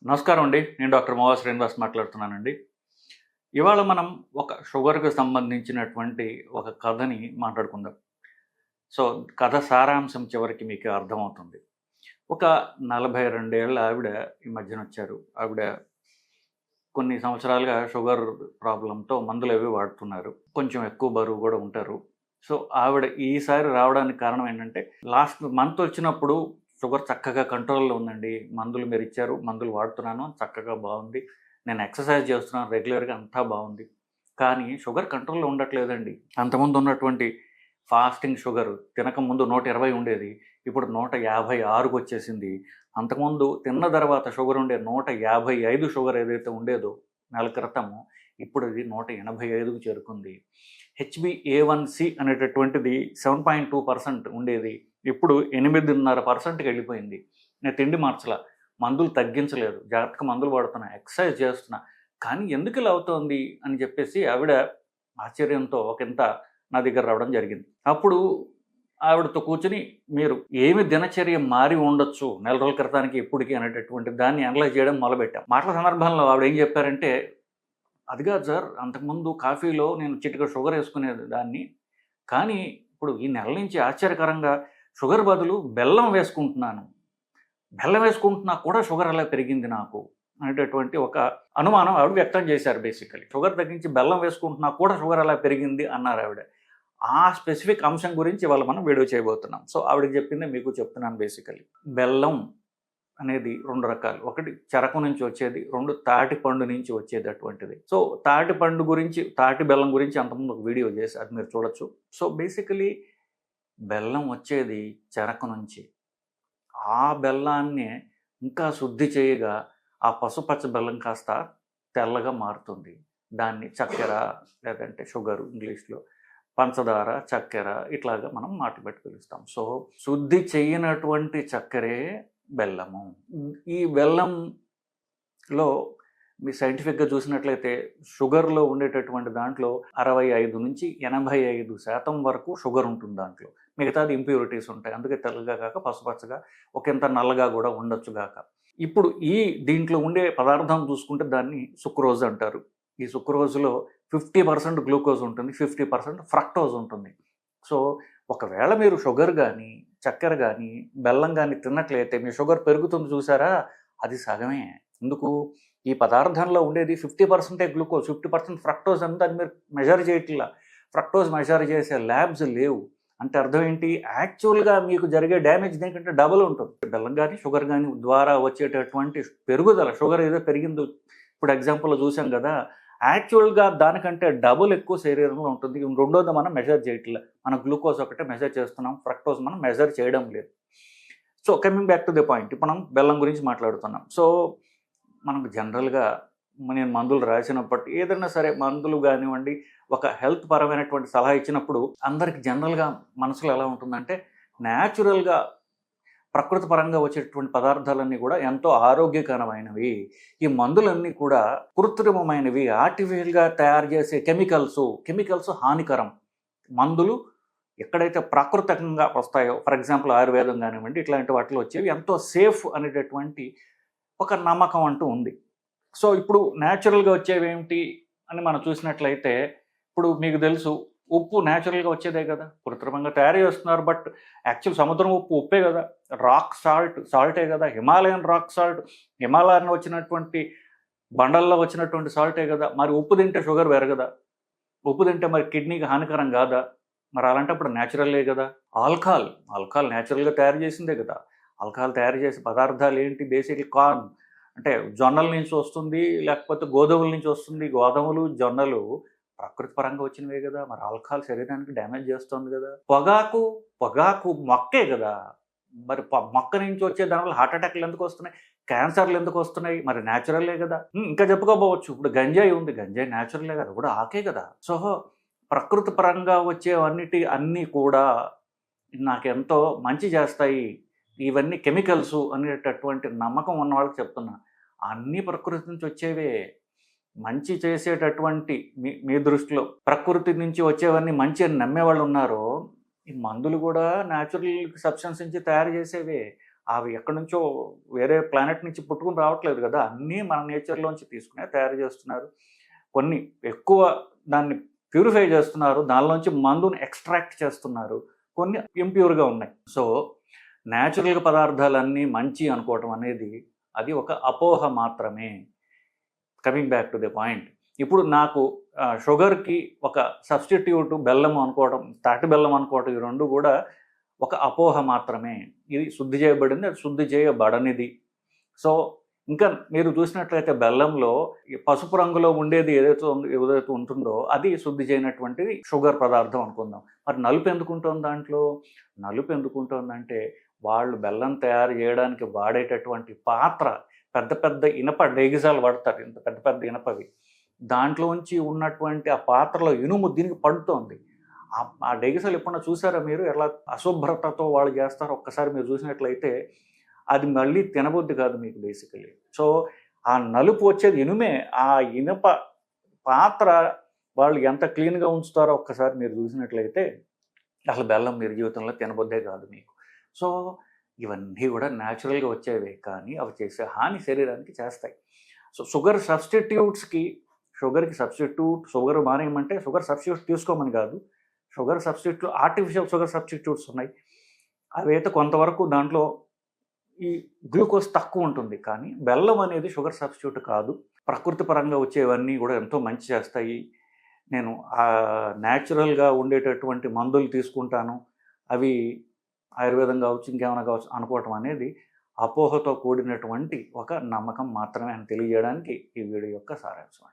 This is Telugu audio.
నమస్కారం అండి. నేను డాక్టర్ మోవా శ్రీనివాస్ మాట్లాడుతున్నానండి. ఇవాళ మనం ఒక షుగర్‌కి సంబంధించినటువంటి ఒక కథని మాట్లాడుకుందాం. సో, కథ సారాంశం చివరికి మీకు అర్థమవుతుంది. ఒక 42 ఏళ్ల ఆవిడ ఈ మధ్యనొచ్చారు. ఆవిడ కొన్ని సంవత్సరాలుగా షుగర్ ప్రాబ్లమ్‌తో మందులవి వాడుతున్నారు. కొంచెం ఎక్కువ బరువు గూడా ఉంటారు. సో, ఆవిడ ఈసారి రావడానికి కారణం ఏంటంటే, లాస్ట్ మంత్ వచ్చినప్పుడు షుగర్ చక్కగా కంట్రోల్‌లో ఉందండి. మందులు మీరిచ్చారు. మందులు వాడుతున్నాను. చక్కగా బావుంది. నేను ఎక్సర్సైజ్ చేస్తున్నాను రెగ్యులర్‌గా అంతా బావుంది. కానీ షుగర్ కంట్రోల్‌లో ఉండట్లేదండి. అంతకుముందు ఉన్నటువంటి ఫాస్టింగ్ షుగర్ తినకముందు 120 ఉండేది. ఇప్పుడు 156కొచ్చేసింది. అంతకుముందు తిన్న తర్వాత షుగర్ ఉండే 155 షుగర్ ఏదైతే ఉండేదో నెల క్రితము, ఇప్పుడు అది 185కి చేరుకుంది. హెచ్‌బీఏ1సి అనేటటువంటిది 7.2% ఉండేది. ఇప్పుడు 8.5%కి వెళ్ళిపోయింది. నేను తిండి మార్చలా. మందులు తగ్గించలేదు. జాగ్రత్తగా మందులు వాడుతున్నా. ఎక్సర్సైజ్ చేస్తున్నా. కానీ ఎందుకు ఇలా అవుతోంది అని చెప్పేసి ఆవిడ ఆశ్చర్యంతో ఒకంత నా దగ్గర రావడం జరిగింది. అప్పుడు ఆవిడతో కూర్చొని మీరు ఏమి దినచర్య మారి ఉండొచ్చు నెల రోజుల క్రితానికి ఇప్పటికి అనేటటువంటి దాన్ని అనలైజ్ చేయడం మొదలుపెట్టాం. మాటల సందర్భంలో ఆవిడ ఏం చెప్పారంటే, అది కాదు సార్, అంతకుముందు కాఫీలో నేను చిటికెడు షుగర్ వేసుకునేది దాన్ని. కానీ ఇప్పుడు ఈ నెల నుంచి ఆశ్చర్యకరంగా షుగర్ బదులు బెల్లం వేసుకుంటున్నాను. బెల్లం వేసుకుంటున్నా కూడా షుగర్ అలా పెరిగింది నాకు అనేటటువంటి ఒక అనుమానం ఆవిడ వ్యక్తం చేశారు బేసికలీ. షుగర్ తగ్గించి బెల్లం వేసుకుంటున్నా కూడా షుగర్ అలా పెరిగింది అన్నారు ఆవిడ. ఆ స్పెసిఫిక్ అంశం గురించి ఇవాళ మనం వీడియో చేయబోతున్నాం. సో ఆవిడకి చెప్పిందే మీకు చెప్తున్నాను బేసికలీ. బెల్లం అనేది 2 రకాలు. ఒకటి చెరకు నుంచి వచ్చేది, 2 తాటి పండు నుంచి వచ్చేది అటువంటిది. సో తాటి పండు గురించి, తాటి బెల్లం గురించి అంతకుముందు ఒక వీడియో చేసి అది మీరు చూడొచ్చు. సో బేసికలీ బెల్లం వచ్చేది చెరకు నుంచి. ఆ బెల్లాన్ని ఇంకా శుద్ధి చేయగా ఆ పసుపచ్చ బెల్లం కాస్త తెల్లగా మారుతుంది. దాన్ని చక్కెర లేదంటే షుగరు ఇంగ్లీష్‌లో, పంచదార, చక్కెర ఇట్లాగా మనం మాట పెట్టి పిలుస్తాం. సో శుద్ధి చేయనటువంటి చక్కెరే బెల్లము. ఈ బెల్లంలో మీరు సైంటిఫిక్‌గా చూసినట్లయితే షుగర్‌లో ఉండేటటువంటి దాంట్లో 65-85% వరకు షుగర్ ఉంటుంది దాంట్లో. మిగతాది ఇంప్యూరిటీస్ ఉంటాయి. అందుకే తెల్లగా కాక పసుపచ్చగా ఒకంత నల్లగా కూడా ఉండొచ్చు గాక. ఇప్పుడు ఈ దీంట్లో ఉండే పదార్థం చూసుకుంటే దాన్ని సుక్రోజ్ అంటారు. ఈ సుక్రోజ్‌లో 50% గ్లూకోజ్ ఉంటుంది. 50% ఫ్రక్టోజ్ ఉంటుంది. సో ఒకవేళ మీరు షుగర్ గానీ, చక్కెర గానీ, బెల్లం గానీ తిన్నట్లయితే మీ షుగర్ పెరుగుతుంది చూసారా? అది సగమే. ఎందుకు? ఈ పదార్థంలో ఉండేది 50% గ్లూకోజ్, 50% ఫ్రక్టోజ్ అని దాన్ని మీరు మెజర్ చేయట్లా. ఫ్రక్టోజ్ మెజర్ చేసే ల్యాబ్స్ లేవు. అంటే అర్థం ఏంటి? యాక్చువల్‌గా మీకు జరిగే డ్యామేజ్ దీనికంటే డబుల్ ఉంటుంది. బెల్లం గానీ, షుగర్ గానీ ద్వారా వచ్చేటటువంటి పెరుగుదల, షుగర్ ఏదో పెరిగిందో ఇప్పుడు ఎగ్జాంపుల్‌లో చూసాం కదా! యాక్చువల్‌గా దానికంటే డబుల్ ఎక్కువ శరీరంలో ఉంటుంది. రెండోది మనం మెజర్ చేయట్లా. మనం గ్లూకోజ్ ఒకటే మెజర్ చేస్తున్నాం. ఫ్రక్టోజ్ మనం మెజర్ చేయడం లేదు. So coming back to the point. ఇప్పుడు మనం బెల్లం గురించి మాట్లాడుతున్నాం. సో మనకు జనరల్‌గా నేను మందులు రాసినప్పటి ఏదైనా సరే మందులు గానివ్వండి, ఒక హెల్త్ పరమైనటువంటి సలహా ఇచ్చినప్పుడు అందరికి జనరల్‌గా మనసులో ఎలా ఉంటుందంటే, న్యాచురల్‌గా ప్రకృతి పరంగా వచ్చేటువంటి పదార్థాలన్నీ కూడా ఎంతో ఆరోగ్యకరమైనవి. ఈ మందులన్నీ కూడా కృత్రిమమైనవి, ఆర్టిఫిషియల్‌గా తయారు చేసే కెమికల్స్ హానికరం. మందులు ఎక్కడైతే ప్రాకృతికంగా వస్తాయో, ఫర్ ఎగ్జాంపుల్ ఆయుర్వేదం కానివ్వండి, ఇట్లాంటి వాటిలో వచ్చేవి ఎంతో సేఫ్ అనేటటువంటి ఒక నమ్మకం అంటూ ఉంది. సో ఇప్పుడు న్యాచురల్‌గా వచ్చేవేమిటి అని మనం చూసినట్లయితే, ఇప్పుడు మీకు తెలుసు ఉప్పు న్యాచురల్‌గా వచ్చేదే కదా! కృత్రిమంగా తయారు చేస్తున్నారు. బట్ యాక్చువల్ సముద్రం ఉప్పు ఉప్పే కదా! రాక్ సాల్టే కదా! హిమాలయన్ రాక్ సాల్ట్, హిమాలయాన వచ్చినటువంటి బండల్లో వచ్చినటువంటి సాల్టే కదా! మరి ఉప్పు తింటే షుగర్ పెరగదా? ఉప్పు తింటే మరి కిడ్నీకి హానికరం కాదా? మరి అలాంటప్పుడు న్యాచురలే కదా! ఆల్కహాల్ న్యాచురల్‌గా తయారు చేసిందే కదా! ఆల్కహాల్ తయారు చేసే పదార్థాలు ఏంటి? బేసిక్‌లీ కార్న్, అంటే జొన్నల నుంచి వస్తుంది, లేకపోతే గోధుమల నుంచి వస్తుంది. గోధుమలు, జొన్నలు ప్రకృతి పరంగా వచ్చినవే కదా! మరి ఆల్కహాల్ శరీరానికి డ్యామేజ్ చేస్తుంది కదా! పొగాకు మొక్కే కదా! మరి మొక్క నుంచి వచ్చే దానివల్ల హార్ట్ అటాక్‌లు ఎందుకు వస్తున్నాయి? క్యాన్సర్‌లు ఎందుకు వస్తున్నాయి? మరి న్యాచురలే కదా! ఇంకా చెప్పుకోపోవచ్చు. ఇప్పుడు గంజాయి ఉంది. గంజాయి న్యాచురలే కదా! అది కూడా ఆకే కదా! సో ప్రకృతి పరంగా అన్నీ కూడా నాకెంతో మంచి చేస్తాయి. ఇవన్నీ కెమికల్స్ అనేటటువంటి నమ్మకం ఉన్న వాళ్ళకి చెప్తున్నా. అన్నీ ప్రకృతి నుంచి వచ్చేవే. మంచి చేసేటటువంటి మీ దృష్టిలో ప్రకృతి నుంచి వచ్చేవన్నీ మంచి అని నమ్మేవాళ్ళు ఉన్నారో, ఈ మందులు కూడా న్యాచురల్ సబ్స్టెన్స్ నుంచి తయారు చేసేవే. అవి ఎక్కడి నుంచో వేరే ప్లానెట్ నుంచి పుట్టుకుని రావట్లేదు కదా, అన్నీ మన నేచర్లోంచి తీసుకునే తయారు చేస్తున్నారు. కొన్ని ఎక్కువ దాన్ని ప్యూరిఫై చేస్తున్నారు, దానిలోంచి మందుని ఎక్స్ట్రాక్ట్ చేస్తున్నారు, కొన్ని ఇంప్యూర్గా ఉన్నాయి. సో న్యాచురల్గా పదార్థాలన్నీ మంచి అనుకోవటం అనేది అది ఒక అపోహ మాత్రమే. Coming back to the point, ఇప్పుడు నాకు షుగర్కి ఒక సబ్స్టిట్యూట్ బెల్లం అనుకోవడం, తాటి బెల్లం అనుకోవడం, ఈ రెండు కూడా ఒక అపోహ మాత్రమే. ఇది శుద్ధి చేయబడింది, అది శుద్ధి చేయబడనిది. సో ఇంకా మీరు చూసినట్లయితే బెల్లంలో ఈ పసుపు రంగులో ఉండేది ఏదైతే ఉంటుందో అది శుద్ధి చేయనటువంటిది షుగర్ పదార్థం అనుకుందాం. మరి నలుపు ఎందుకు ఉంటుంది దాంట్లో? నలుపు ఎందుకు ఉంటుందంటే వాళ్ళు బెల్లం తయారు చేయడానికి వాడేటటువంటి పాత్ర, పెద్ద పెద్ద ఇనప డేగిజాలు వాడతారు, ఇంత పెద్ద పెద్ద ఇనపవి. దాంట్లోంచి ఉన్నటువంటి ఆ పాత్రలో ఇనుము దీనికి పడుతోంది. ఆ డేగిజాలు ఎప్పుడన్నా చూసారా మీరు? ఎలా అశుభ్రతతో వాళ్ళు చేస్తారో ఒక్కసారి మీరు చూసినట్లయితే అది మళ్ళీ తినబుద్ధి కాదు మీకు బేసికలీ. సో ఆ నలుపు వచ్చేది ఇనుమే. ఆ ఇనుప పాత్ర వాళ్ళు ఎంత క్లీన్గా ఉంచుతారో ఒక్కసారి మీరు చూసినట్లయితే అసలు బెల్లం మీరు జీవితంలో తినబుద్దే కాదు మీకు. సో ఇవన్నీ కూడా న్యాచురల్గా వచ్చేవే, కానీ అవి చేసే హాని శరీరానికి చేస్తాయి. సో షుగర్ సబ్స్టిట్యూట్స్కి, షుగర్కి సబ్స్టిట్యూట్, షుగర్ మానేయమంటే షుగర్ సబ్స్టిట్యూట్ తీసుకోమని కాదు. Sugar substitute, artificial sugar substitutes ఉన్నాయి. అవైతే కొంతవరకు దాంట్లో ఈ గ్లూకోజ్ తక్కువ ఉంటుంది, కానీ బెల్లం అనేది షుగర్ సబ్స్టిట్యూట్ కాదు. ప్రకృతి పరంగా వచ్చేవన్నీ కూడా ఎంతో మంచి చేస్తాయి. నేను న్యాచురల్గా ఉండేటటువంటి మందులు తీసుకుంటాను, అవి ఆయుర్వేదం కావచ్చు, ఇంకేమైనా కావచ్చు అనుకోవటం అనేది అపోహతో కూడినటువంటి ఒక నమ్మకం మాత్రమే అని తెలియజేయడానికి ఈ వీడియో యొక్క సారాంశం.